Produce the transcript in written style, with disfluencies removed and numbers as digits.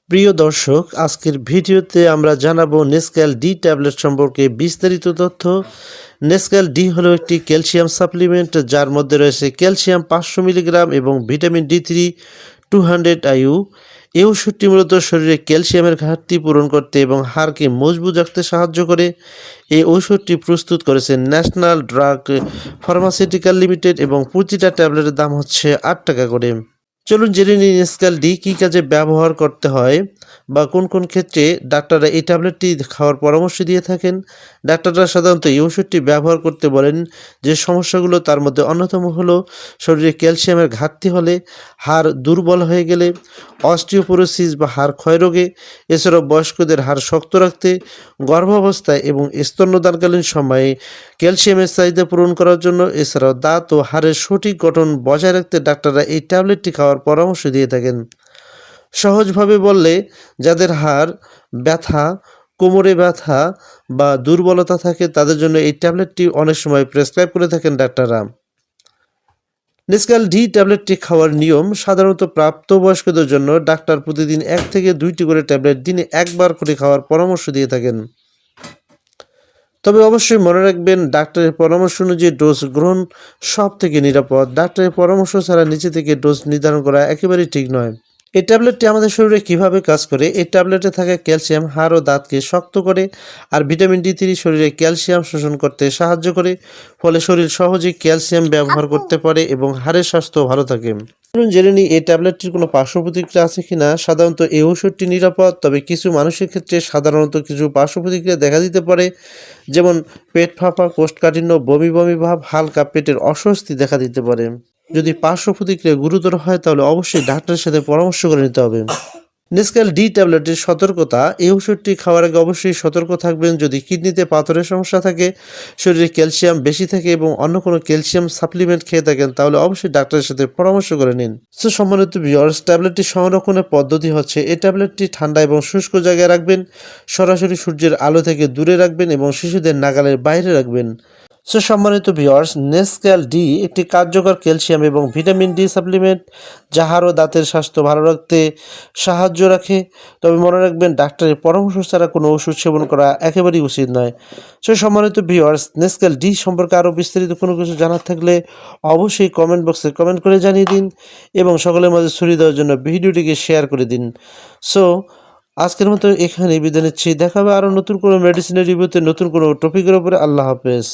প্রিয় দর্শক, আজকের ভিডিওতে আমরা জানাবো নেসক্যাল ডি ট্যাবলেট সম্পর্কে বিস্তারিত তথ্য। নেসক্যাল ডি হলো একটি ক্যালসিয়াম সাপ্লিমেন্ট যার মধ্যে রয়েছে ক্যালসিয়াম 500 মিলিগ্রাম এবং ভিটামিন ডি3 200 IU। এই ওষুধটি মূলত শরীরে ক্যালসিয়ামের ঘাটতি পূরণ করতে এবং হাড়কে মজবুত রাখতে সাহায্য করে। এই ঔষধটি প্রস্তুত করেছে ন্যাশনাল ড্রাগ ফার্মাসিউটিক্যাল লিমিটেড এবং প্রতিটা ট্যাবলেটের দাম হচ্ছে 8 টাকা করে। চলুন জেনে নিই নেসক্যাল ডি কী কাজে ব্যবহার করতে হয় বা কোন কোন ক্ষেত্রে ডাক্তাররা এই ট্যাবলেটটি খাওয়ার পরামর্শ দিয়ে থাকেন। ডাক্তাররা সাধারণত এই ওষুধটি ব্যবহার করতে বলেন যে সমস্যাগুলো, তার মধ্যে অন্যতম হলো শরীরে ক্যালসিয়ামের ঘাটতি হলে, হাড় দুর্বল হয়ে গেলে, অস্টিওপোরোসিস বা হাড় ক্ষয় রোগে, এছাড়াও বয়স্কদের হাড় শক্ত রাখতে, গর্ভাবস্থায় এবং স্তন্যদানকালীন সময়ে ক্যালসিয়ামের চাহিদা পূরণ করার জন্য, এছাড়াও দাঁত ও হাড়ের সঠিক গঠন বজায় রাখতে ডাক্তাররা এই ট্যাবলেটটি খাওয়ার পরামর্শ দিয়ে থাকেন। সহজভাবে বললে, যাদের হাড় ব্যথা, কোমরে ব্যথা বা দুর্বলতা থাকে তাদের জন্য এই ট্যাবলেটটি অনেক সময় প্রেসক্রাইব করে থাকেন ডাক্তাররা। নেসক্যাল ডি ট্যাবলেটটি খাওয়ার নিয়ম: সাধারণত প্রাপ্তবয়স্কদের জন্য ডাক্তার প্রতিদিন 1 থেকে 2টি করে ট্যাবলেট দিনে একবার করে খাওয়ার পরামর্শ দিয়ে থাকেন। তবে অবশ্যই মনে রাখবেন, ডাক্তারের পরামর্শ অনুযায়ী ডোজ গ্রহণ সব থেকে নিরাপদ। ডাক্তারের পরামর্শ ছাড়া নিচে থেকে ডোজ নির্ধারণ করা একেবারেই ঠিক নয়। এই ট্যাবলেটটি আমাদের শরীরে কিভাবে কাজ করে? এই ট্যাবলেটে থাকা ক্যালসিয়াম হাড় ও দাঁতকে শক্ত করে, আর ভিটামিন ডি3 শরীরে ক্যালসিয়াম শোষণ করতে সাহায্য করে। ফলে শরীর সহজেই ক্যালসিয়াম ব্যবহার করতে পারে এবং হাড়ের স্বাস্থ্য ভালো থাকে। চলুন জেনে নিই এই ট্যাবলেটটির কোনো পার্শ্ব প্রতিক্রিয়া আছে কিনা। সাধারণত এই ওষুধটি নিরাপদ, তবে কিছু মানুষের ক্ষেত্রে সাধারণত কিছু পার্শ্ব প্রতিক্রিয়া দেখা দিতে পারে, যেমন পেট ফাঁপা, কোষ্ঠকাঠিন্য, বমি বমি ভাব, হালকা পেটের অস্বস্তি দেখা দিতে পারে। যদি পার্শ্ব প্রতিক্রিয়া গুরুতর হয় তাহলে অবশ্যই ডাক্তারের সাথে পরামর্শ করে নিতে হবে। নেসক্যাল ডি ট্যাবলেটের সতর্কতা: এই ওষুধটি খাওয়ার আগে অবশ্যই সতর্ক থাকবেন। যদি কিডনিতে পাথরের সমস্যা থাকে, শরীরে ক্যালসিয়াম বেশি থাকে এবং অন্য কোনো ক্যালসিয়াম সাপ্লিমেন্ট খেয়ে থাকেন তাহলে অবশ্যই ডাক্তারের সাথে পরামর্শ করে নিন। সো সম্মানিত ভিউয়ার্স, ট্যাবলেটটি সংরক্ষণের পদ্ধতি হচ্ছে: এই ট্যাবলেটটি ঠান্ডা এবং শুষ্ক জায়গায় রাখবেন, সরাসরি সূর্যের আলো থেকে দূরে রাখবেন এবং শিশুদের নাগালের বাইরে রাখবেন। সো সম্মানিত ভিউয়ার্স, নেসক্যাল ডি একটি কার্যকর ক্যালসিয়াম এবং ভিটামিন ডি সাপ্লিমেন্ট যা হাড় ও দাঁতের স্বাস্থ্য ভালো রাখতে সাহায্য রাখে। তবে মনে রাখবেন, ডাক্তারের পরামর্শ ছাড়া কোনো ওষুধ সেবন করা একেবারেই উচিত নয়। সো সম্মানিত ভিউয়ার্স, নেসক্যাল ডি সম্পর্কে আরও বিস্তারিত কোনো কিছু জানার থাকলে অবশ্যই কমেন্ট বক্সে কমেন্ট করে জানিয়ে দিন এবং সকলের মাঝে ছড়িয়ে দেওয়ার জন্য ভিডিওটিকে শেয়ার করে দিন। সো আজকের মতো এখানেই বিদায় নিচ্ছি। দেখা হবে আরও নতুন কোনো মেডিসিনের রিভিউতে, নতুন কোনো টপিকের উপরে। আল্লাহ হাফেজ।